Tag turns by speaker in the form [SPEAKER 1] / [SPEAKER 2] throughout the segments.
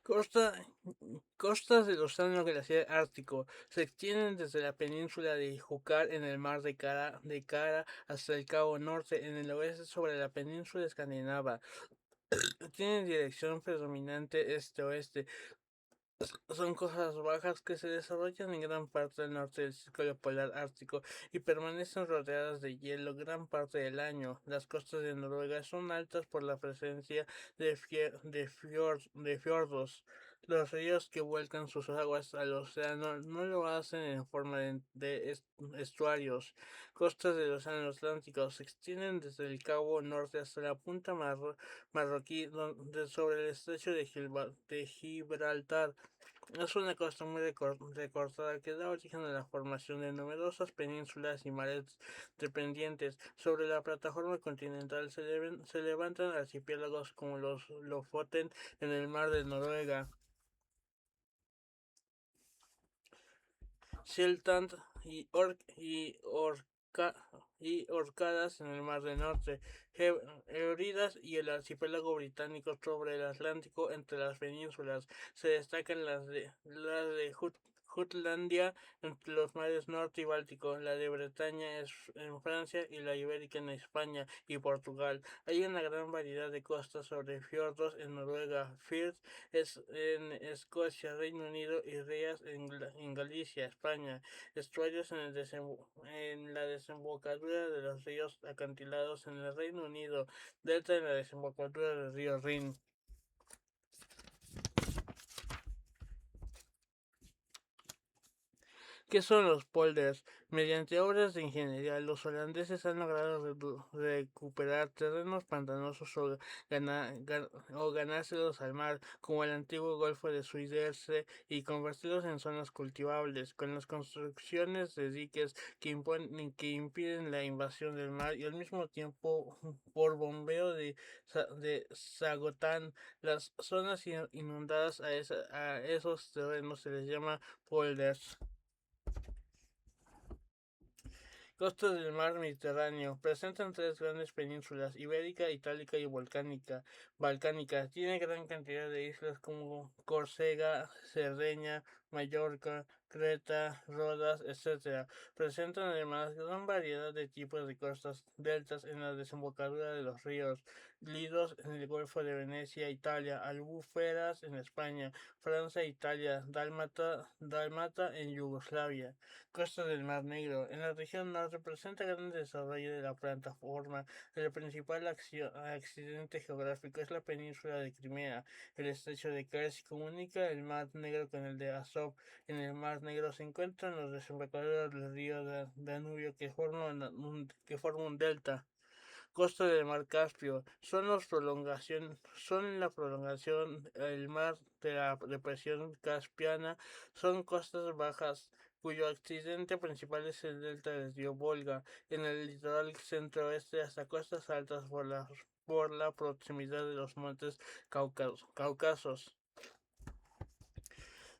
[SPEAKER 1] Costa, costas del Océano Glaciar Ártico se extienden desde la península de Júcar en el mar de Kara hasta el Cabo Norte en el oeste sobre la península escandinava. Tienen dirección predominante este-oeste. Son costas bajas que se desarrollan en gran parte del norte del círculo polar ártico y permanecen rodeadas de hielo gran parte del año. Las costas de Noruega son altas por la presencia de fiordos. Los ríos que vuelcan sus aguas al océano no lo hacen en forma de estuarios. Costas del océano Atlántico se extienden desde el Cabo Norte hasta la punta marroquí sobre el estrecho de Gibraltar. Es una costa muy recortada que da origen a la formación de numerosas penínsulas y mares dependientes. Sobre la plataforma continental se levantan archipiélagos como los Lofoten en el mar de Noruega, Shetland y Orcadas en el mar del Norte, Hebridas y el archipiélago británico sobre el Atlántico entre las penínsulas. Se destacan las de Jutlandia entre los mares Norte y Báltico, la de Bretaña en Francia y la Ibérica en España y Portugal. Hay una gran variedad de costas sobre fiordos en Noruega, Firth es en Escocia, Reino Unido y rías en Galicia, España, estuarios en la desembocadura de los ríos acantilados en el Reino Unido, delta en la desembocadura del río Rin. ¿Qué son los polders? Mediante obras de ingeniería, los holandeses han logrado recuperar terrenos pantanosos o ganárselos al mar, como el antiguo Golfo de Zuiderzee, y convertirlos en zonas cultivables, con las construcciones de diques que impiden la invasión del mar y al mismo tiempo por bombeo de Sagotán. Las zonas inundadas a esos terrenos se les llama polders. Costas del mar Mediterráneo. Presentan tres grandes penínsulas, ibérica, itálica y balcánica. Tiene gran cantidad de islas como Córcega, Cerdeña, Mallorca, Creta, Rodas, etc. Presentan además gran variedad de tipos de costas, deltas en la desembocadura de los ríos, Lidos en el Golfo de Venecia, Italia, Albuferas en España, Francia, Italia, Dálmata en Yugoslavia. Costa del Mar Negro. En la región norte presenta gran desarrollo de la plataforma. El principal accidente geográfico es la península de Crimea. El estrecho de Kerch comunica el Mar Negro con el de Azov. En el Mar Negro se encuentran los desembocaduras del río Danubio que forman un delta. Costa del Mar Caspio son la prolongación del mar de la depresión caspiana, son costas bajas cuyo accidente principal es el delta del río Volga, en el litoral centro-oeste hasta costas altas por la proximidad de los montes Cáucasos.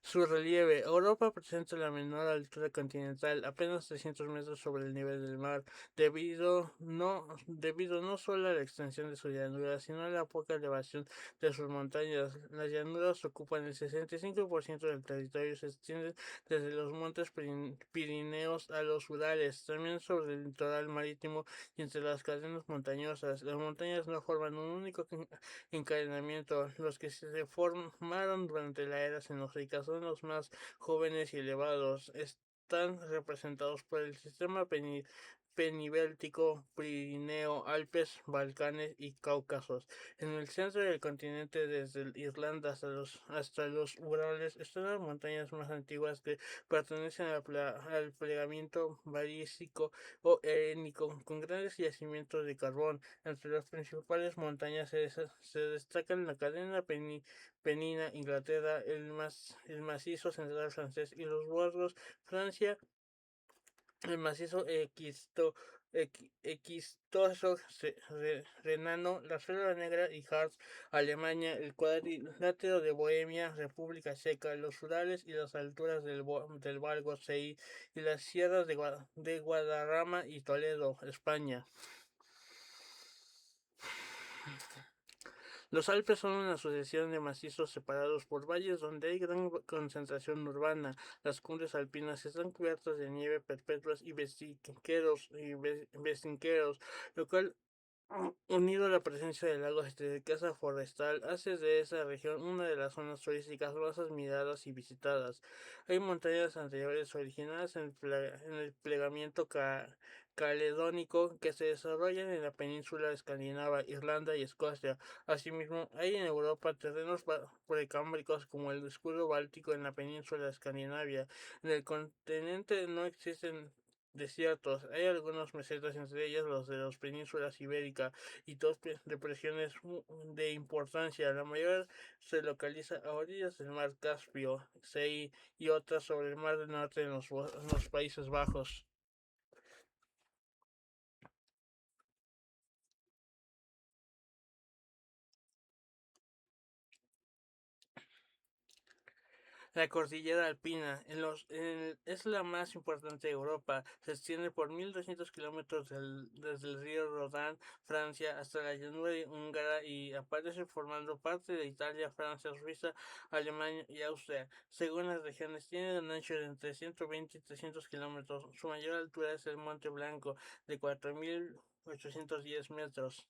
[SPEAKER 1] Su relieve. Europa presenta la menor altura continental, apenas 300 metros sobre el nivel del mar, debido no solo a la extensión de sus llanuras, sino a la poca elevación de sus montañas. Las llanuras ocupan el 65% del territorio y se extienden desde los montes Pirineos a los Urales, también sobre el litoral marítimo y entre las cadenas montañosas. Las montañas no forman un único encadenamiento. Los que se formaron durante la era cenobítica son los más jóvenes y elevados. Están representados por el sistema penibéltico, Pirineo, Alpes, Balcanes y Cáucasos. En el centro del continente, desde Irlanda hasta los Urales, están las montañas más antiguas que pertenecen al plegamiento varístico o herénico, con grandes yacimientos de carbón. Entre las principales montañas se destacan la cadena Penina, Inglaterra, el macizo central francés y los Vosgos, Francia, el macizo Equistoso Renano, la Selva Negra y Harz, Alemania, el cuadrilátero de Bohemia, República Checa, los Urales y las alturas del Valgo y las sierras de Guadarrama y Toledo, España. Los Alpes son una sucesión de macizos separados por valles donde hay gran concentración urbana. Las cumbres alpinas están cubiertas de nieve perpetuas y vestinqueros, lo cual unido a la presencia de lagos de casa forestal, hace de esa región una de las zonas turísticas más admiradas y visitadas. Hay montañas anteriores originadas en el plegamiento caledónico que se desarrollan en la península escandinava, Irlanda y Escocia. Asimismo, hay en Europa terrenos precámbricos como el escudo báltico en la península escandinavia. En el continente no existen desiertos. Hay algunas mesetas, entre ellas los de las penínsulas ibérica y dos depresiones de importancia. La mayor se localiza a orillas del mar Caspio, y otras sobre el mar del norte en los Países Bajos. La cordillera alpina es la más importante de Europa. Se extiende por 1.200 kilómetros desde el río Rodán, Francia, hasta la llanura húngara y aparece formando parte de Italia, Francia, Suiza, Alemania y Austria. Según las regiones, tiene un ancho de entre 120 y 300 kilómetros. Su mayor altura es el Monte Blanco, de 4.810 metros.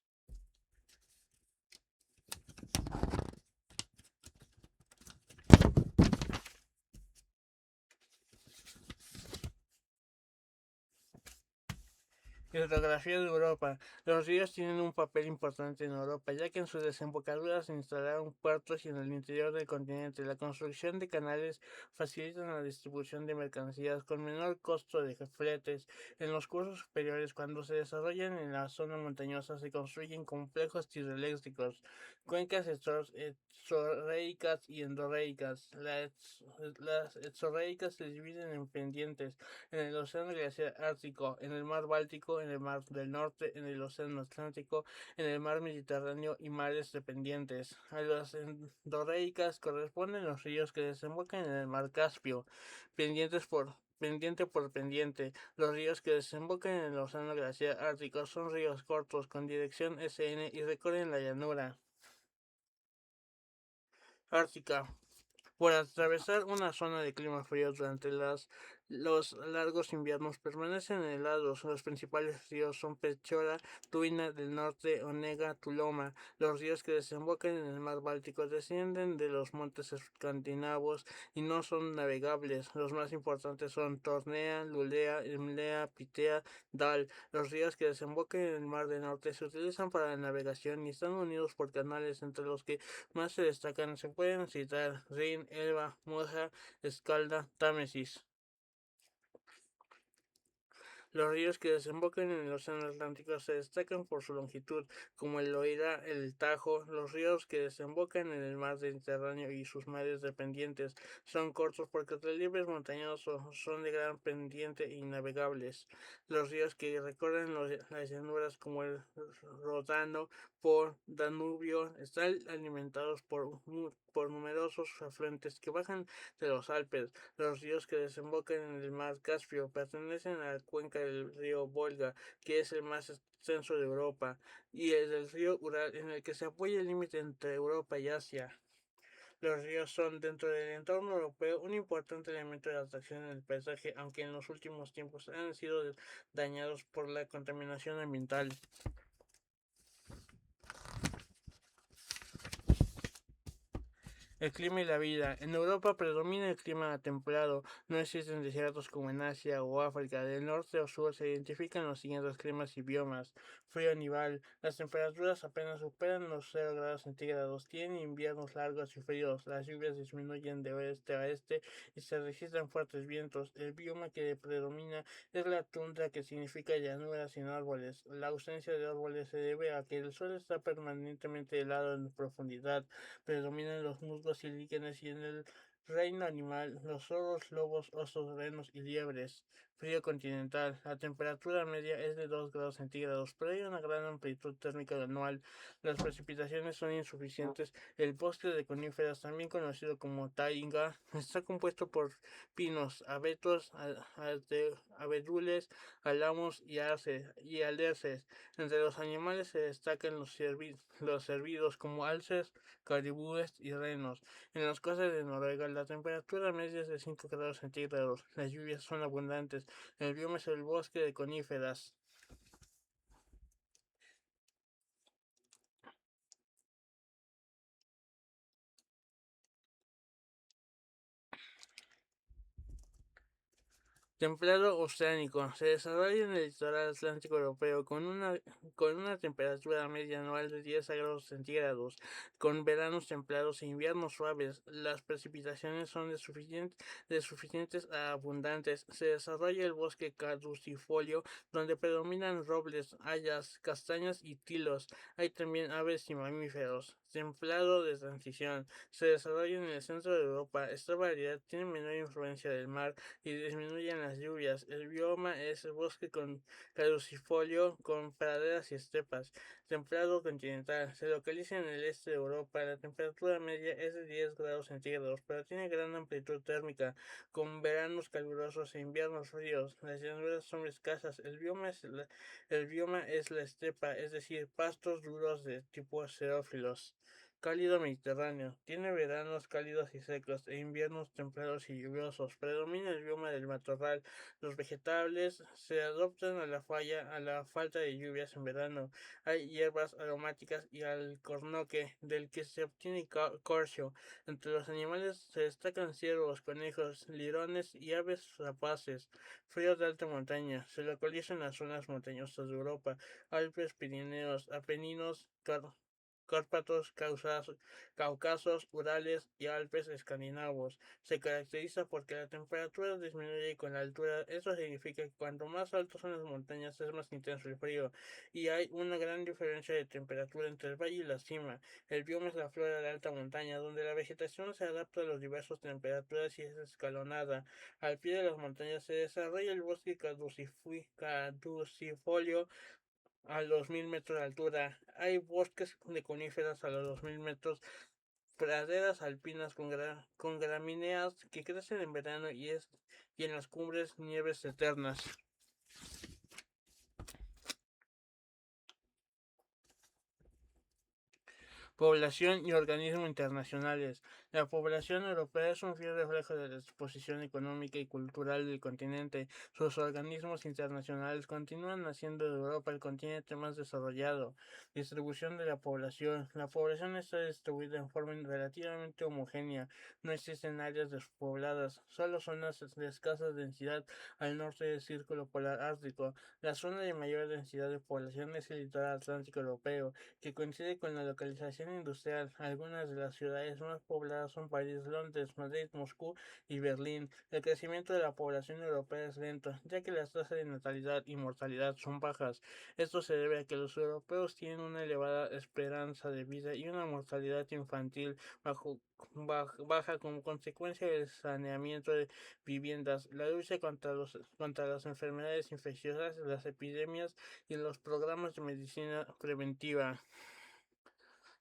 [SPEAKER 1] Hidrografía de Europa. Los ríos tienen un papel importante en Europa, ya que en sus desembocaduras se instalaron puertos y en el interior del continente. La construcción de canales facilita la distribución de mercancías con menor costo de fletes. En los cursos superiores, cuando se desarrollan en la zona montañosa, se construyen complejos hidroeléctricos, cuencas exorreicas y endorreicas. Las exorreicas se dividen en pendientes en el Océano Glaciar Ártico, en el Mar Báltico, en el Mar del Norte, en el Océano Atlántico, en el Mar Mediterráneo y mares dependientes. A las endorreicas corresponden los ríos que desembocan en el Mar Caspio, pendiente por pendiente. Los ríos que desembocan en el Océano Glaciar Ártico son ríos cortos con dirección SN y recorren la llanura ártica. Por atravesar una zona de clima frío durante los largos inviernos permanecen helados. Los principales ríos son Pechora, Tuina del Norte, Onega, Tuloma. Los ríos que desembocan en el mar Báltico descienden de los montes escandinavos y no son navegables. Los más importantes son Tornea, Lulea, Imlea, Pitea, Dal. Los ríos que desembocan en el mar del Norte se utilizan para la navegación y están unidos por canales entre los que más se pueden citar Rin, Elba, Moja, Escalda, Támesis. Los ríos que desembocan en el Océano Atlántico se destacan por su longitud, como el Loira, el Tajo. Los ríos que desembocan en el mar Mediterráneo y sus mares dependientes son cortos porque los relieves montañosos son de gran pendiente y navegables. Los ríos que recorren las llanuras, como el Rodano por Danubio, están alimentados por numerosos afluentes que bajan de los Alpes. Los ríos que desembocan en el mar Caspio pertenecen a la cuenca del río Volga, que es el más extenso de Europa, y el del río Ural, en el que se apoya el límite entre Europa y Asia. Los ríos son, dentro del entorno europeo, un importante elemento de atracción en el paisaje, aunque en los últimos tiempos han sido dañados por la contaminación ambiental. El clima y la vida. En Europa predomina el clima templado. No existen desiertos como en Asia o África. Del norte o sur se identifican los siguientes climas y biomas. Frío nival. Las temperaturas apenas superan los 0 grados centígrados. Tienen inviernos largos y fríos. Las lluvias disminuyen de oeste a este y se registran fuertes vientos. El bioma que predomina es la tundra, que significa llanuras sin árboles. La ausencia de árboles se debe a que el suelo está permanentemente helado en profundidad. Predominan los musgos y líquenes, y en el reino animal los zorros, lobos, osos, renos y liebres. Frío continental. La temperatura media es de 2 grados centígrados, pero hay una gran amplitud térmica anual. Las precipitaciones son insuficientes. El bosque de coníferas, también conocido como taiga, está compuesto por pinos, abetos, abedules, álamos y alerces. Entre los animales se destacan los cervidos como alces, caribúes y renos. En las costas de Noruega la temperatura media es de 5 grados centígrados. Las lluvias son abundantes. El bioma es el bosque de coníferas. Templado oceánico. Se desarrolla en el litoral atlántico europeo con una temperatura media anual de 10 grados centígrados, con veranos templados e inviernos suaves. Las precipitaciones son de suficientes a abundantes. Se desarrolla el bosque caducifolio, donde predominan robles, hayas, castañas y tilos. Hay también aves y mamíferos. Templado de transición. Se desarrolla en el centro de Europa. Esta variedad tiene menor influencia del mar y disminuyen las lluvias. El bioma es el bosque con caducifolio con praderas y estepas. Templado continental. Se localiza en el este de Europa. La temperatura media es de 10 grados centígrados, pero tiene gran amplitud térmica, con veranos calurosos e inviernos fríos. Las llanuras son escasas. El bioma es la estepa, es decir, pastos duros de tipo xerófilos. Cálido mediterráneo. Tiene veranos cálidos y secos e inviernos templados y lluviosos. Predomina el bioma del matorral. Los vegetales se adaptan a la falta de lluvias en verano. Hay hierbas aromáticas y alcornoque, del que se obtiene corcio. Entre los animales se destacan ciervos, conejos, lirones y aves rapaces. Frío de alta montaña. Se localiza en las zonas montañosas de Europa. Alpes, Pirineos, Apeninos, Cárpatos, Cáucasos, Urales y Alpes escandinavos. Se caracteriza porque la temperatura disminuye con la altura. Eso significa que cuanto más altos son las montañas es más intenso el frío y hay una gran diferencia de temperatura entre el valle y la cima. El bioma es la flora de alta montaña, donde la vegetación se adapta a las diversas temperaturas y es escalonada. Al pie de las montañas se desarrolla el bosque caducifolio a los 1000 metros de altura. Hay bosques de coníferas a los 2000 metros, praderas alpinas con gramíneas que crecen en verano y en las cumbres nieves eternas. Población y organismos internacionales. La población europea es un fiel reflejo de la exposición económica y cultural del continente. Sus organismos internacionales continúan haciendo de Europa el continente más desarrollado. Distribución de la población. La población está distribuida en forma relativamente homogénea. No existen áreas despobladas, solo zonas de escasa densidad al norte del círculo polar ártico. La zona de mayor densidad de población es el litoral atlántico europeo, que coincide con la localización industrial. Algunas de las ciudades más pobladas son París, Londres, Madrid, Moscú y Berlín. El crecimiento de la población europea es lento, ya que las tasas de natalidad y mortalidad son bajas. Esto se debe a que los europeos tienen una elevada esperanza de vida y una mortalidad infantil baja como consecuencia del saneamiento de viviendas, la lucha contra las enfermedades infecciosas, las epidemias y los programas de medicina preventiva.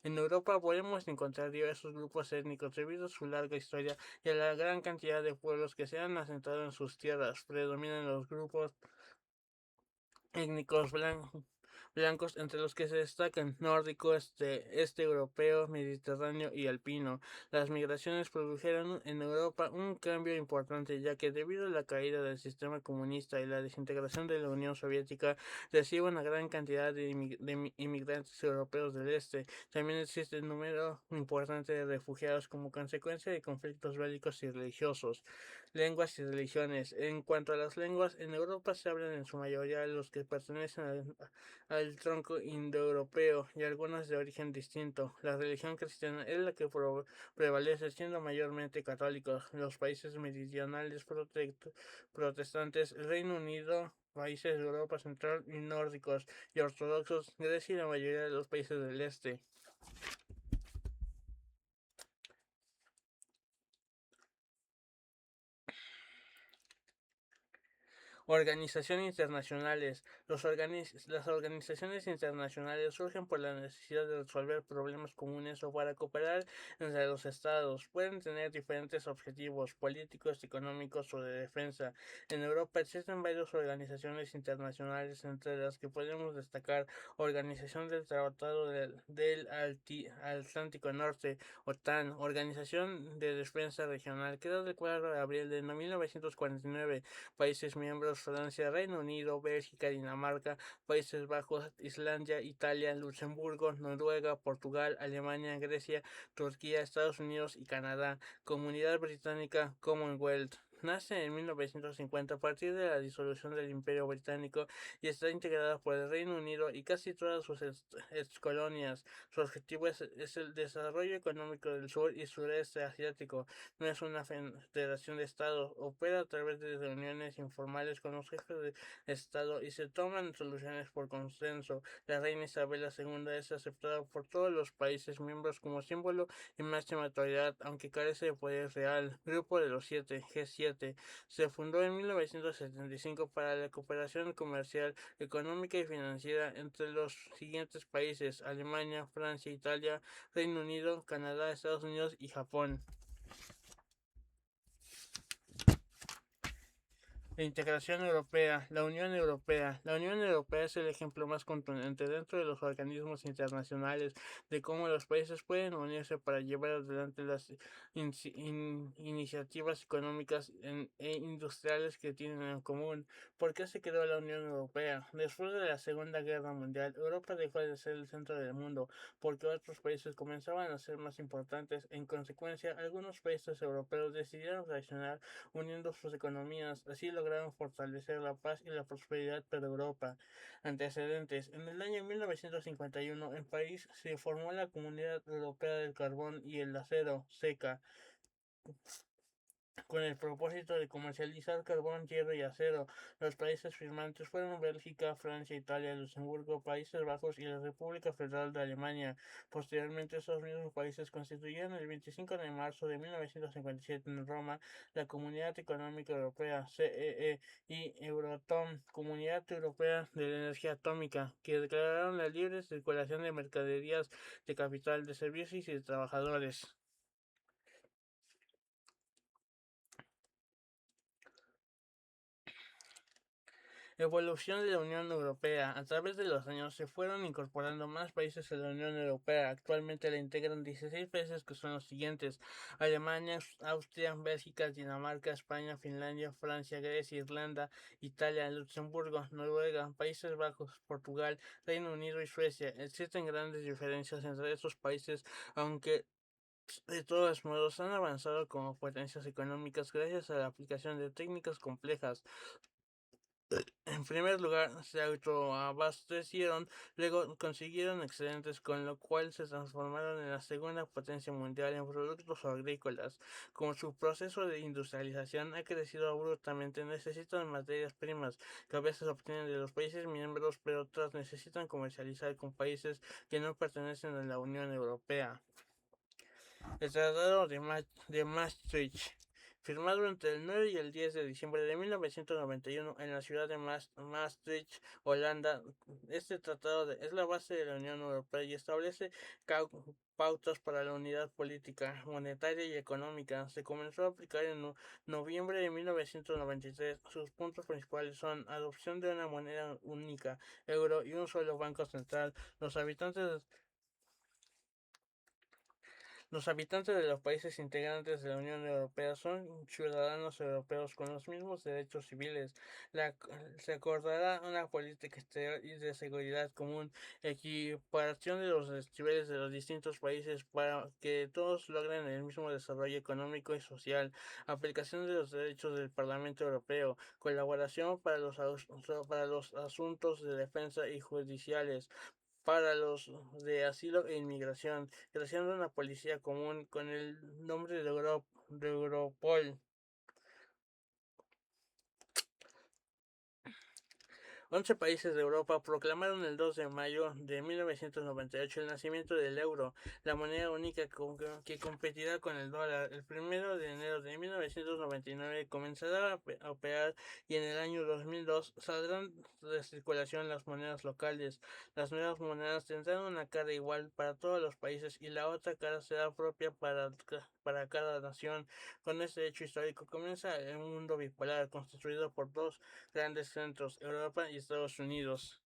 [SPEAKER 1] En Europa podemos encontrar diversos grupos étnicos debido a su larga historia y a la gran cantidad de pueblos que se han asentado en sus tierras. Predominan los grupos étnicos blancos, entre los que se destacan nórdico, este europeo, mediterráneo y alpino. Las migraciones produjeron en Europa un cambio importante, ya que debido a la caída del sistema comunista y la desintegración de la Unión Soviética, recibe una gran cantidad de inmigrantes europeos del este. También existe un número importante de refugiados como consecuencia de conflictos bélicos y religiosos. Lenguas y religiones. En cuanto a las lenguas, en Europa se hablan en su mayoría los que pertenecen al tronco indoeuropeo y algunas de origen distinto. La religión cristiana es la que prevalece, siendo mayormente católicos. Los países meridionales protestantes, el Reino Unido, países de Europa Central y nórdicos y ortodoxos, Grecia y la mayoría de los países del este. Organización internacionales. Las organizaciones internacionales surgen por la necesidad de resolver problemas comunes o para cooperar entre los estados. Pueden tener diferentes objetivos políticos, económicos o de defensa. En Europa existen varias organizaciones internacionales, entre las que podemos destacar Organización del Tratado Atlántico Norte, OTAN, Organización de Defensa Regional, creada el 4 de abril de 1949. Países miembros: Francia, Reino Unido, Bélgica, Dinamarca, Países Bajos, Islandia, Italia, Luxemburgo, Noruega, Portugal, Alemania, Grecia, Turquía, Estados Unidos y Canadá. Comunidad Británica, Commonwealth. Nace en 1950 a partir de la disolución del Imperio Británico y está integrada por el Reino Unido y casi todas sus excolonias. Su objetivo es el desarrollo económico del sur y sureste asiático. No es una federación de estados, opera a través de reuniones informales con los jefes de estado y se toman soluciones por consenso. La reina Isabel II es aceptada por todos los países miembros como símbolo y máxima autoridad, aunque carece de poder real. Grupo de los Siete, G7, se fundó en 1975 para la cooperación comercial, económica y financiera entre los siguientes países: Alemania, Francia, Italia, Reino Unido, Canadá, Estados Unidos y Japón. La integración europea, la Unión Europea. La Unión Europea es el ejemplo más contundente dentro de los organismos internacionales de cómo los países pueden unirse para llevar adelante las iniciativas económicas e industriales que tienen en común. ¿Por qué se creó la Unión Europea? Después de la Segunda Guerra Mundial, Europa dejó de ser el centro del mundo porque otros países comenzaban a ser más importantes. En consecuencia, algunos países europeos decidieron reaccionar uniendo sus economías. Así lograron fortalecer la paz y la prosperidad para Europa. Antecedentes: en el año 1951 en París se formó la Comunidad Europea del Carbón y el Acero, (CECA), con el propósito de comercializar carbón, hierro y acero. Los países firmantes fueron Bélgica, Francia, Italia, Luxemburgo, Países Bajos y la República Federal de Alemania. Posteriormente, esos mismos países constituyeron el 25 de marzo de 1957 en Roma la Comunidad Económica Europea, CEE, y Euratom, Comunidad Europea de la Energía Atómica, que declararon la libre circulación de mercaderías, de capital, de servicios y de trabajadores. Evolución de la Unión Europea. A través de los años se fueron incorporando más países a la Unión Europea. Actualmente la integran 16 países, que son los siguientes: Alemania, Austria, Bélgica, Dinamarca, España, Finlandia, Francia, Grecia, Irlanda, Italia, Luxemburgo, Noruega, Países Bajos, Portugal, Reino Unido y Suecia. Existen grandes diferencias entre estos países, aunque de todos modos han avanzado como potencias económicas gracias a la aplicación de técnicas complejas. En primer lugar, se autoabastecieron, luego consiguieron excedentes, con lo cual se transformaron en la segunda potencia mundial en productos agrícolas. Como su proceso de industrialización ha crecido abruptamente, necesitan materias primas que a veces obtienen de los países miembros, pero otras necesitan comercializar con países que no pertenecen a la Unión Europea. El Tratado de Maastricht, firmado entre el 9 y el 10 de diciembre de 1991 en la ciudad de Maastricht, Holanda. Este tratado es la base de la Unión Europea y establece pautas para la unidad política, monetaria y económica. Se comenzó a aplicar en noviembre de 1993. Sus puntos principales son: adopción de una moneda única, euro, y un solo banco central. Los habitantes de los países integrantes de la Unión Europea son ciudadanos europeos con los mismos derechos civiles. Se acordará una política exterior y de seguridad común, equiparación de los niveles de los distintos países para que todos logren el mismo desarrollo económico y social, aplicación de los derechos del Parlamento Europeo, colaboración para los asuntos de defensa y judiciales, para los de asilo e inmigración, creación de una policía común con el nombre de Europol. 11 países de Europa proclamaron el 2 de mayo de 1998 el nacimiento del euro, la moneda única que competirá con el dólar. El 1 de enero de 1999 comenzará a operar y en el año 2002 saldrán de circulación las monedas locales. Las nuevas monedas tendrán una cara igual para todos los países y la otra cara será propia para cada nación. Con este hecho histórico comienza un mundo bipolar constituido por dos grandes centros, Europa y Estados Unidos.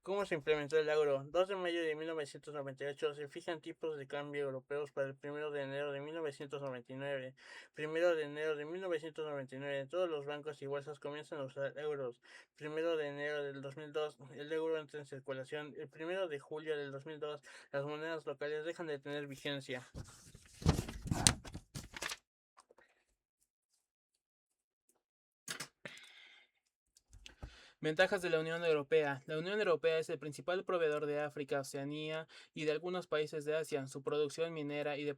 [SPEAKER 1] ¿Cómo se implementó el euro? 2 de mayo de 1998 se fijan tipos de cambio europeos para el 1 de enero de 1999. 1 de enero de 1999 todos los bancos y bolsas comienzan a usar euros. 1 de enero del 2002 el euro entra en circulación. El 1 de julio del 2002 las monedas locales dejan de tener vigencia.
[SPEAKER 2] Ventajas de la Unión Europea. La Unión Europea es el principal proveedor de África, Oceanía y de algunos países de Asia. Su producción minera y de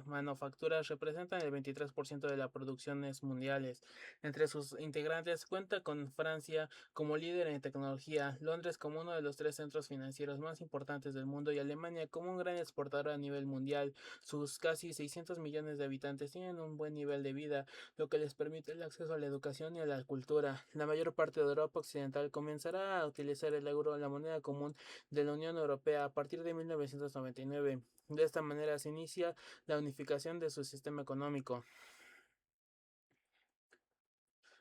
[SPEAKER 2] manufacturas representan el 23% de las producciones mundiales. Entre sus integrantes cuenta con Francia como líder en tecnología, Londres como uno de los tres centros financieros más importantes del mundo y Alemania como un gran exportador a nivel mundial. Sus casi 600 millones de habitantes tienen un buen nivel de vida, lo que les permite el acceso a la educación y a la cultura. La mayor parte de Europa Occidental comenzará a utilizar el euro, la moneda común de la Unión Europea, a partir de 1999. De esta manera se inicia la unificación de su sistema económico.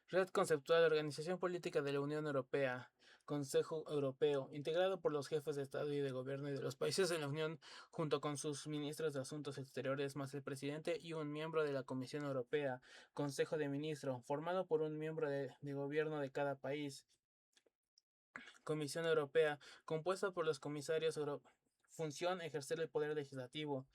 [SPEAKER 2] Red conceptual, Organización Política de la Unión Europea, Consejo Europeo, integrado por los jefes de Estado y de Gobierno de los países de la Unión, junto con sus ministros de Asuntos Exteriores, más el presidente y un miembro de la Comisión Europea. Consejo de Ministros, formado por un miembro de gobierno de cada país. Comisión Europea, compuesta por los comisarios europeos. Función, ejercer el poder legislativo.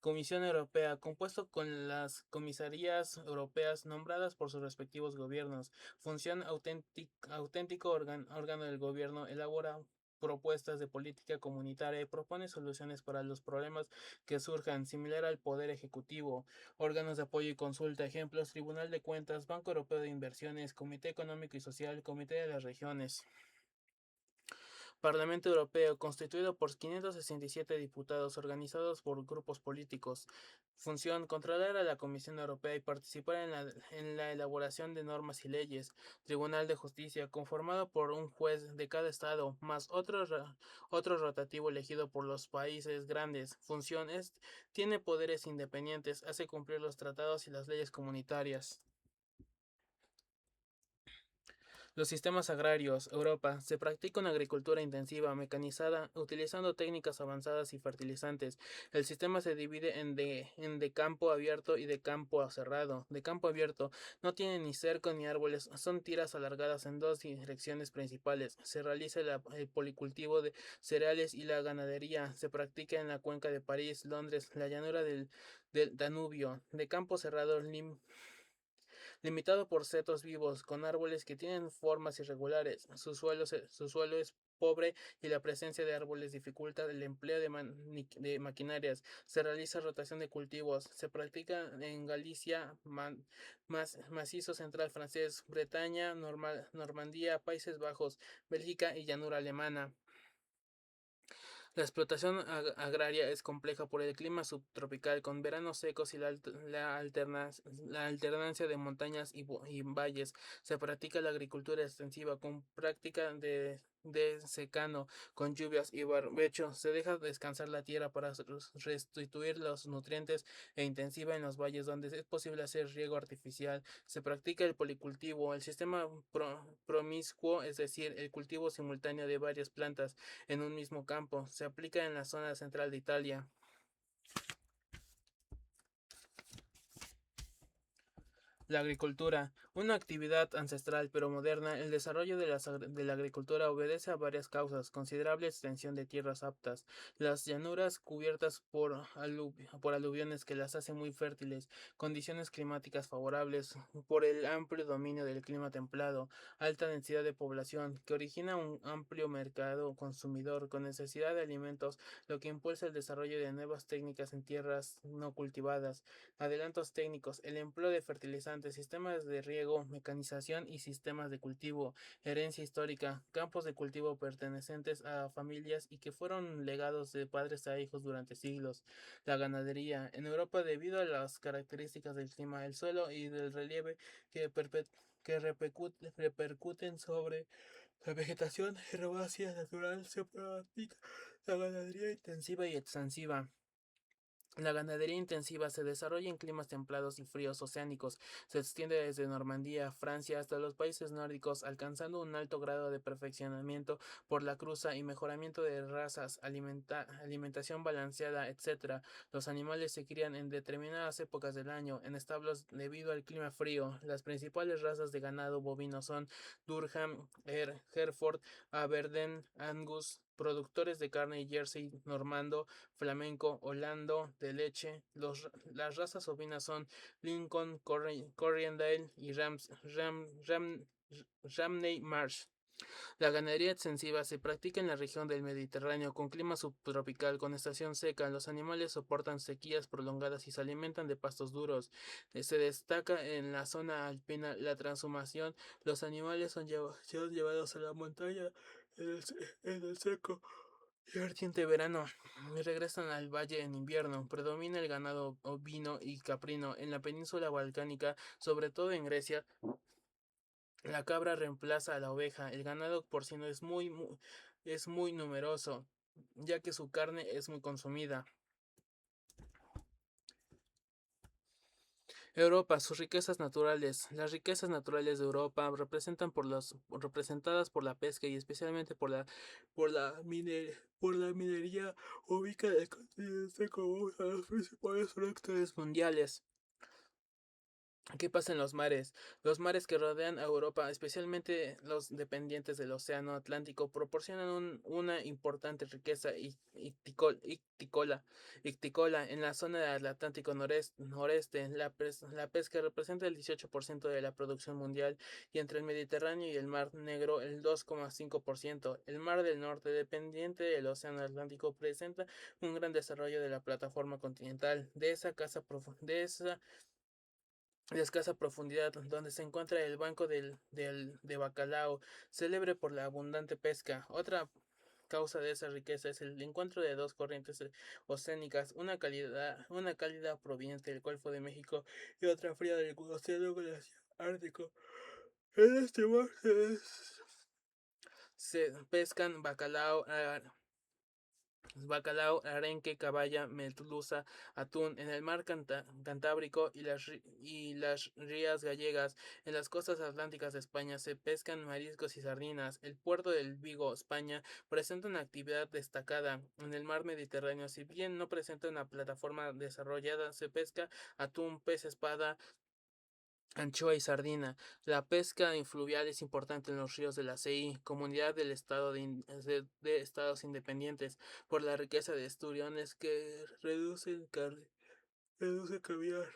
[SPEAKER 2] Comisión Europea, compuesto con las comisarías europeas nombradas por sus respectivos gobiernos. Función, auténtico órgano del gobierno, elabora propuestas de política comunitaria y propone soluciones para los problemas que surjan, similar al Poder Ejecutivo. Órganos de apoyo y consulta, ejemplos, Tribunal de Cuentas, Banco Europeo de Inversiones, Comité Económico y Social, Comité de las Regiones. Parlamento Europeo, constituido por 567 diputados organizados por grupos políticos. Función, controlar a la Comisión Europea y participar en la elaboración de normas y leyes. Tribunal de Justicia, conformado por un juez de cada estado, más otro rotativo elegido por los países grandes. Función, tiene poderes independientes, hace cumplir los tratados y las leyes comunitarias. Los sistemas agrarios. Europa. Se practica una agricultura intensiva, mecanizada, utilizando técnicas avanzadas y fertilizantes. El sistema se divide en de campo abierto y de campo cerrado. De campo abierto no tiene ni cerco ni árboles, son tiras alargadas en dos direcciones principales. Se realiza el policultivo de cereales y la ganadería. Se practica en la cuenca de París, Londres, la llanura del Danubio. De campo cerrado, limitado por setos vivos, con árboles que tienen formas irregulares. Su suelo es pobre y la presencia de árboles dificulta el empleo de maquinarias. Se realiza rotación de cultivos. Se practica en Galicia, macizo central francés, Bretaña, Normandía, Países Bajos, Bélgica y llanura alemana. La explotación agraria es compleja por el clima subtropical, con veranos secos y la alternancia de montañas y valles. Se practica la agricultura extensiva con práctica de secano, con lluvias y barbecho. Se deja descansar la tierra para restituir los nutrientes e intensiva en los valles donde es posible hacer riego artificial. Se practica el policultivo, el sistema promiscuo, es decir, el cultivo simultáneo de varias plantas en un mismo campo. Se aplica en la zona central de Italia. La agricultura, una actividad ancestral pero moderna, el desarrollo de la agricultura obedece a varias causas: considerable extensión de tierras aptas, las llanuras cubiertas por aluviones que las hacen muy fértiles, condiciones climáticas favorables, por el amplio dominio del clima templado, alta densidad de población, que origina un amplio mercado consumidor con necesidad de alimentos, lo que impulsa el desarrollo de nuevas técnicas en tierras no cultivadas. Adelantos técnicos, el empleo de fertilizantes importantes: sistemas de riego, mecanización y sistemas de cultivo, herencia histórica, campos de cultivo pertenecientes a familias y que fueron legados de padres a hijos durante siglos. La ganadería. En Europa, debido a las características del clima, el suelo y del relieve que, repercuten sobre la vegetación herbácea natural, se practica la ganadería intensiva y extensiva. La ganadería intensiva se desarrolla en climas templados y fríos oceánicos. Se extiende desde Normandía, Francia, hasta los países nórdicos, alcanzando un alto grado de perfeccionamiento por la cruza y mejoramiento de razas, alimentación balanceada, etc. Los animales se crían en determinadas épocas del año, en establos debido al clima frío. Las principales razas de ganado bovino son Durham, Hereford, Aberdeen, Angus, productores de carne y Jersey, Normando, flamenco, holando, de leche. Las razas ovinas son Lincoln, Corriendale y Ramney Marsh. La ganadería extensiva se practica en la región del Mediterráneo con clima subtropical con estación seca. Los animales soportan sequías prolongadas y se alimentan de pastos duros. Se destaca en la zona alpina la transhumación. Los animales son llevados a la montaña en el seco y ardiente verano y regresan al valle en invierno. Predomina el ganado ovino y caprino en la península balcánica, sobre todo en Grecia. La cabra reemplaza a la oveja. El ganado porcino es muy numeroso, ya que su carne es muy consumida. Europa, sus riquezas naturales. Las riquezas naturales de Europa representadas por la pesca y especialmente por la minería, ubican el continente como uno de los principales productores mundiales. ¿Qué pasa en los mares? Los mares que rodean a Europa, especialmente los dependientes del Océano Atlántico, proporcionan una importante riqueza ictícola. En la zona del Atlántico noreste, la pesca representa el 18% de la producción mundial y entre el Mediterráneo y el Mar Negro el 2,5%. El Mar del Norte, dependiente del Océano Atlántico, presenta un gran desarrollo de la plataforma continental de escasa profundidad, donde se encuentra el banco de bacalao, célebre por la abundante pesca. Otra causa de esa riqueza es el encuentro de dos corrientes oceánicas, una cálida proveniente del Golfo de México y otra fría del Océano Glaciar Ártico. En este mar se pescan bacalao, arenque, caballa, merluza, atún en el mar Cantábrico y las rías gallegas. En las costas atlánticas de España se pescan mariscos y sardinas. El puerto del Vigo, España, presenta una actividad destacada. En el mar Mediterráneo, si bien no presenta una plataforma desarrollada, se pesca atún, pez espada, anchoa y sardina. La pesca fluvial es importante en los ríos de la CI, comunidad del estado de estados independientes, por la riqueza de esturiones que reduce caviar,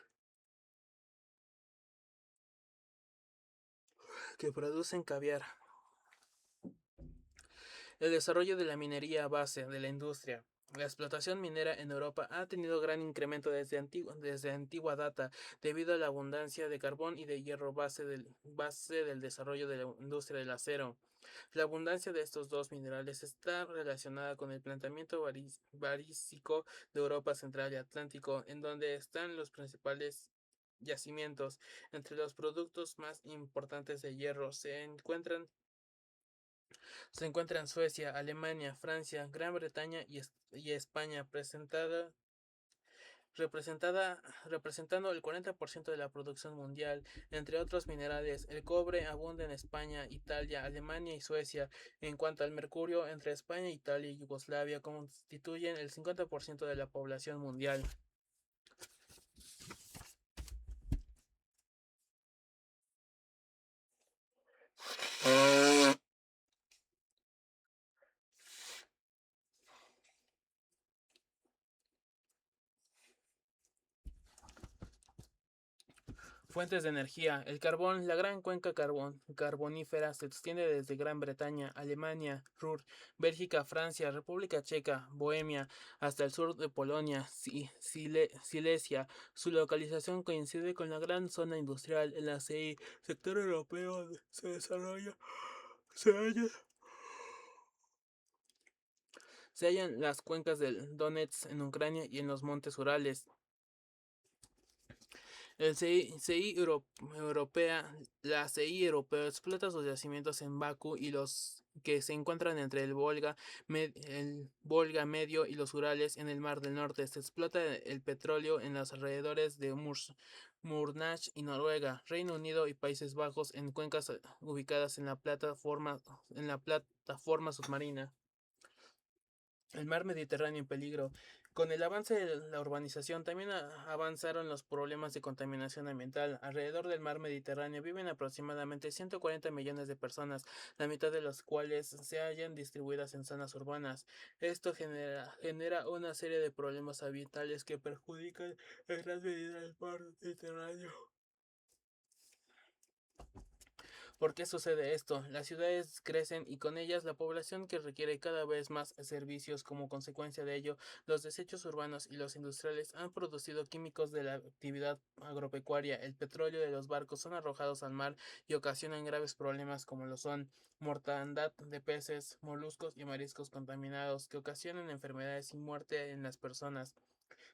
[SPEAKER 2] que producen caviar. El desarrollo de la minería base de la industria. La explotación minera en Europa ha tenido gran incremento desde antigua data debido a la abundancia de carbón y de hierro base del desarrollo de la industria del acero. La abundancia de estos dos minerales está relacionada con el planteamiento barístico de Europa Central y Atlántico, en donde están los principales yacimientos. Entre los productos más importantes de hierro se encuentran Suecia, Alemania, Francia, Gran Bretaña y España, representando el 40% de la producción mundial. Entre otros minerales, el cobre abunda en España, Italia, Alemania y Suecia. En cuanto al mercurio, entre España, Italia y Yugoslavia constituyen el 50% de la población mundial. Fuentes de energía. El carbón. La gran cuenca carbonífera se extiende desde Gran Bretaña, Alemania, Ruhr, Bélgica, Francia, República Checa, Bohemia, hasta el sur de Polonia, Silesia. Su localización coincide con la gran zona industrial. En la CI, sector europeo, se desarrolla. Se halla Se hallan las cuencas del Donetsk en Ucrania y en los montes Urales. El europea, la CI europea explota sus yacimientos en Bakú y los que se encuentran entre el Volga Medio y los Urales en el Mar del Norte. Se explota el petróleo en los alrededores de Murmansk y Noruega, Reino Unido y Países Bajos en cuencas ubicadas en la plataforma submarina. El mar Mediterráneo en peligro. Con el avance de la urbanización también avanzaron los problemas de contaminación ambiental. Alrededor del mar Mediterráneo viven aproximadamente 140 millones de personas, la mitad de las cuales se hallan distribuidas en zonas urbanas. Esto genera una serie de problemas ambientales que perjudican en gran medida el mar Mediterráneo. ¿Por qué sucede esto? Las ciudades crecen y con ellas la población que requiere cada vez más servicios. Como consecuencia de ello, los desechos urbanos y los industriales han producido químicos de la actividad agropecuaria. El petróleo de los barcos son arrojados al mar y ocasionan graves problemas como lo son mortandad de peces, moluscos y mariscos contaminados que ocasionan enfermedades y muerte en las personas.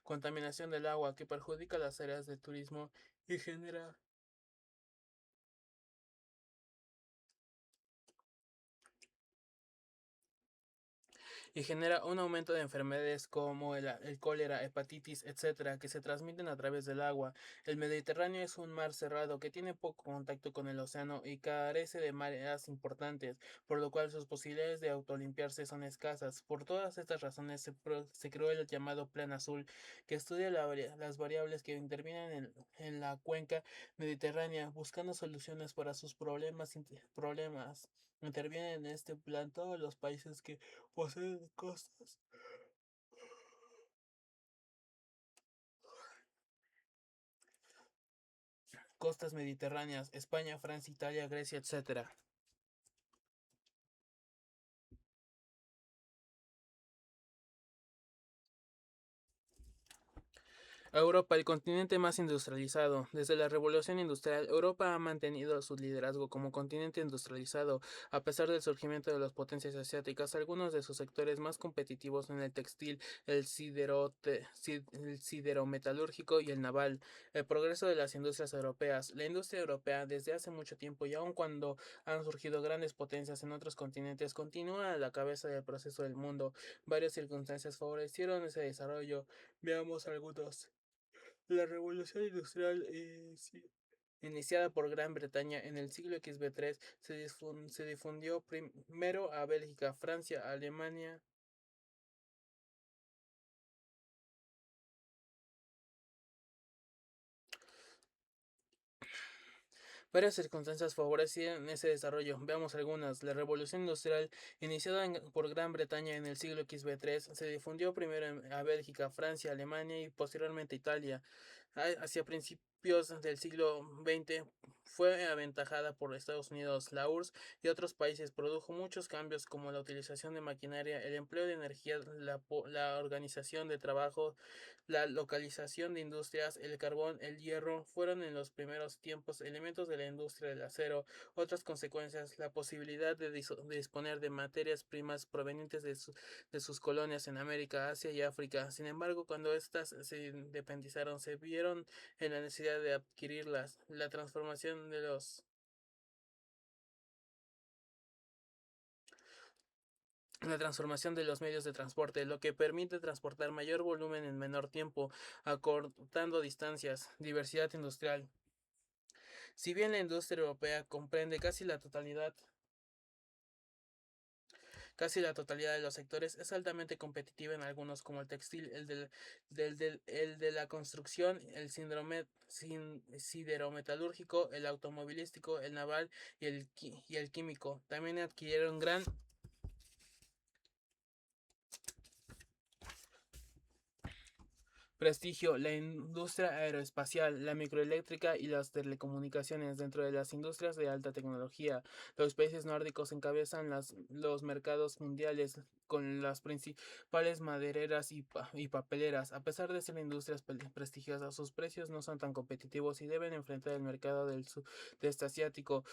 [SPEAKER 2] Contaminación del agua que perjudica las áreas de turismo y genera un aumento de enfermedades como el cólera, hepatitis, etcétera, que se transmiten a través del agua. El Mediterráneo es un mar cerrado que tiene poco contacto con el océano y carece de mareas importantes, por lo cual sus posibilidades de autolimpiarse son escasas. Por todas estas razones se creó el llamado Plan Azul, que estudia las variables que intervienen en la cuenca mediterránea, buscando soluciones para sus problemas. Intervienen en este plan todos los países que poseen costas mediterráneas: España, Francia, Italia, Grecia, etcétera. Europa, el continente más industrializado. Desde la Revolución Industrial, Europa ha mantenido su liderazgo como continente industrializado, a pesar del surgimiento de las potencias asiáticas. Algunos de sus sectores más competitivos son el textil, el siderometalúrgico y el naval. El progreso de las industrias europeas. La industria europea, desde hace mucho tiempo y aun cuando han surgido grandes potencias en otros continentes, continúa a la cabeza del proceso del mundo. Varias circunstancias favorecieron ese desarrollo. Veamos algunos. La revolución industrial, iniciada por Gran Bretaña en el siglo XV3, se difundió primero a Bélgica, Francia, Alemania. Varias circunstancias favorecieron ese desarrollo. Veamos algunas. La revolución industrial, iniciada por Gran Bretaña en el siglo XV3, se difundió primero a Bélgica, Francia, Alemania y posteriormente Italia. Hacia principios del siglo XX fue aventajada por Estados Unidos. La URSS y otros países produjo muchos cambios como la utilización de maquinaria, el empleo de energía, la organización de trabajo, la localización de industrias. El carbón, el hierro fueron en los primeros tiempos elementos de la industria del acero. Otras consecuencias: la posibilidad de disponer de materias primas provenientes de sus colonias en América, Asia y África. Sin embargo, cuando éstas se independizaron, se vieron en la necesidad de adquirirlas. La transformación de los medios de transporte, lo que permite transportar mayor volumen en menor tiempo, acortando distancias. Diversidad industrial. Si bien la industria europea comprende casi la totalidad de los sectores, es altamente competitiva en algunos como el textil, el de la construcción, el siderometalúrgico, el automovilístico, el naval y el químico. También adquirieron Prestigio, la industria aeroespacial, la microeléctrica y las telecomunicaciones. Dentro de las industrias de alta tecnología, los países nórdicos encabezan los mercados mundiales con las principales madereras y papeleras. A pesar de ser industrias prestigiosas, sus precios no son tan competitivos y deben enfrentar el mercado del sudeste asiático.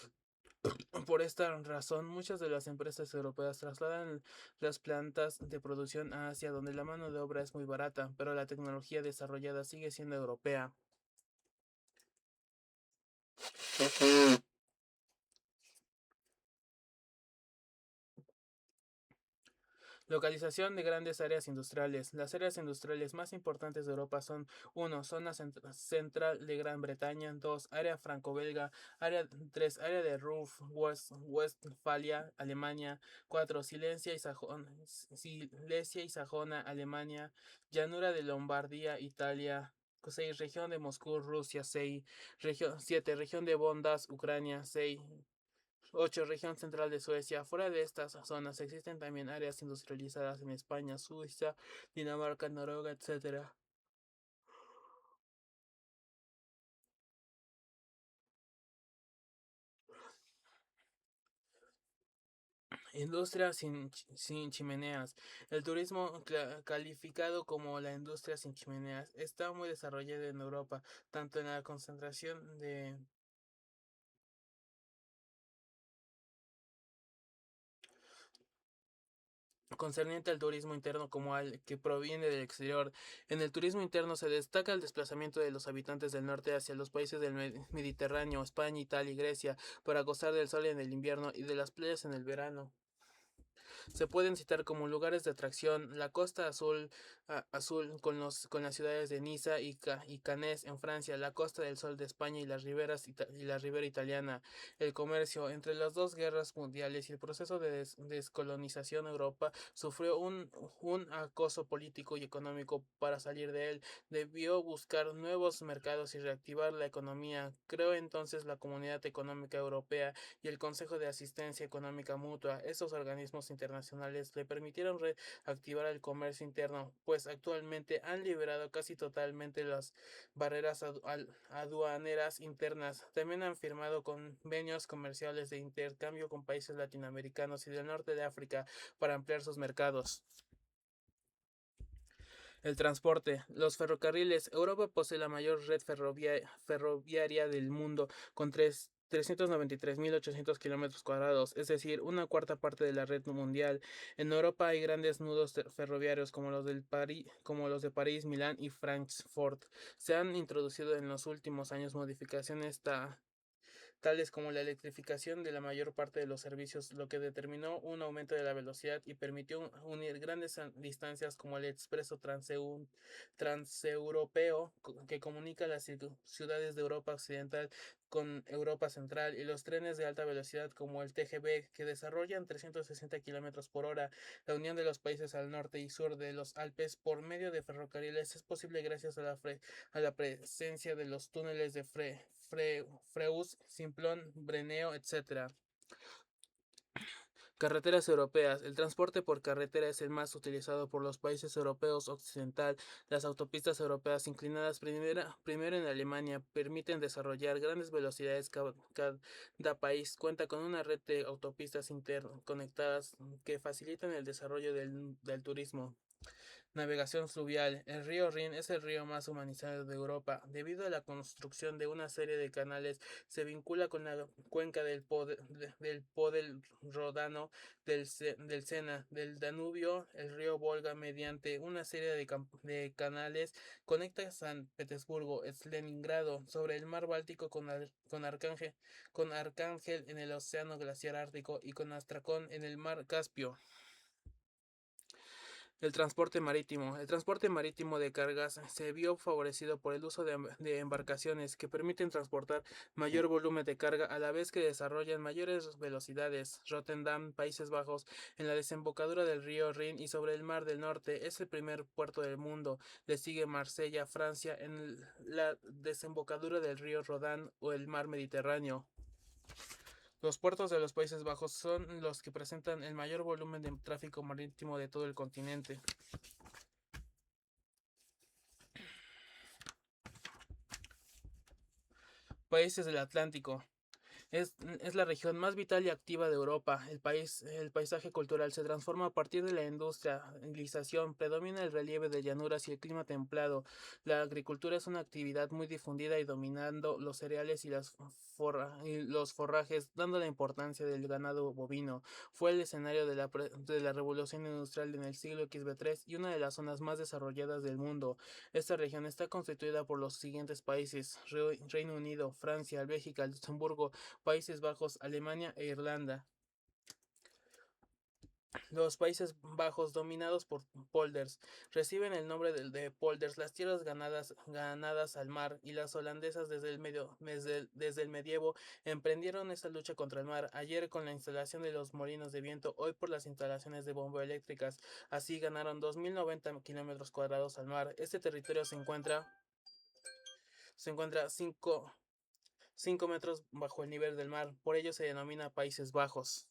[SPEAKER 2] Por esta razón, muchas de las empresas europeas trasladan las plantas de producción a Asia, donde la mano de obra es muy barata, pero la tecnología desarrollada sigue siendo europea. Localización de grandes áreas industriales. Las áreas industriales más importantes de Europa son: 1. Zona central de Gran Bretaña; 2. Área franco-belga; 3. Área de Ruhr-Westfalia, Alemania; 4. Silesia y Sajona, Alemania; Llanura de Lombardía, Italia; 6. Región de Moscú, Rusia; 7. Región de Donbass, Ucrania; 8. Región central de Suecia. Fuera de estas zonas existen también áreas industrializadas en España, Suiza, Dinamarca, Noruega, etc. Industria sin chimeneas. El turismo, calificado como la industria sin chimeneas, está muy desarrollado en Europa, tanto en la concentración de concerniente al turismo interno como al que proviene del exterior. En el turismo interno se destaca el desplazamiento de los habitantes del norte hacia los países del Mediterráneo, España, Italia y Grecia, para gozar del sol en el invierno y de las playas en el verano. Se pueden citar como lugares de atracción la Costa Azul con las ciudades de Niza y Cannes en Francia, la Costa del Sol de España y la ribera italiana. El comercio. Entre las dos guerras mundiales y el proceso de descolonización, Europa sufrió un acoso político y económico. Para salir de él, debió buscar nuevos mercados y reactivar la economía. Creó entonces la Comunidad Económica Europea y el Consejo de Asistencia Económica Mutua. Estos organismos internacionales le permitieron reactivar el comercio interno, pues actualmente han liberado casi totalmente las barreras aduaneras internas. También han firmado convenios comerciales de intercambio con países latinoamericanos y del norte de África para ampliar sus mercados. El transporte. Los ferrocarriles. Europa posee la mayor red ferroviaria del mundo, con 393.800 kilómetros cuadrados, es decir, una cuarta parte de la red mundial. En Europa hay grandes nudos ferroviarios como los de París, Milán y Frankfurt. Se han introducido en los últimos años modificaciones tales como la electrificación de la mayor parte de los servicios, lo que determinó un aumento de la velocidad y permitió unir grandes distancias, como el expreso transeuropeo que comunica las ciudades de Europa Occidental con Europa Central, y los trenes de alta velocidad como el TGV, que desarrollan 360 kilómetros por hora. La unión de los países al norte y sur de los Alpes por medio de ferrocarriles es posible gracias a la presencia de los túneles de Freus, Simplon, Brennero, etc. Carreteras europeas. El transporte por carretera es el más utilizado por los países europeos occidental. Las autopistas europeas inclinadas primero en Alemania permiten desarrollar grandes velocidades. Cada país cuenta con una red de autopistas interconectadas que facilitan el desarrollo del turismo. Navegación fluvial. El río Rin es el río más humanizado de Europa. Debido a la construcción de una serie de canales, se vincula con la cuenca del Po del Ródano, del Sena, del Danubio, el río Volga. Mediante una serie de canales conecta San Petersburgo, Leningrado, sobre el mar Báltico con Arcángel en el océano glaciar ártico y con Astracón en el mar Caspio. El transporte marítimo. El transporte marítimo de cargas se vio favorecido por el uso de embarcaciones que permiten transportar mayor volumen de carga a la vez que desarrollan mayores velocidades. Rotterdam, Países Bajos, en la desembocadura del río Rin y sobre el Mar del Norte, es el primer puerto del mundo. Le sigue Marsella, Francia, en la desembocadura del río Rodán o el Mar Mediterráneo. Los puertos de los Países Bajos son los que presentan el mayor volumen de tráfico marítimo de todo el continente. Países del Atlántico. Es la región más vital y activa de Europa. El paisaje cultural se transforma a partir de la industrialización. Predomina el relieve de llanuras y el clima templado. La agricultura es una actividad muy difundida y dominando los cereales y y los forrajes, dando la importancia del ganado bovino. Fue el escenario de la revolución industrial en el siglo XV3 y una de las zonas más desarrolladas del mundo. Esta región está constituida por los siguientes países: Reino Unido, Francia, Bélgica, Luxemburgo, Países Bajos, Alemania e Irlanda. Los Países Bajos, dominados por polders, reciben el nombre de polders, las tierras ganadas al mar, y las holandesas desde el medievo emprendieron esta lucha contra el mar, ayer con la instalación de los molinos de viento, hoy por las instalaciones de bomba eléctricas. Así ganaron 2090 kilómetros cuadrados al mar. Este territorio se encuentra 5 metros bajo el nivel del mar, por ello se denomina Países Bajos.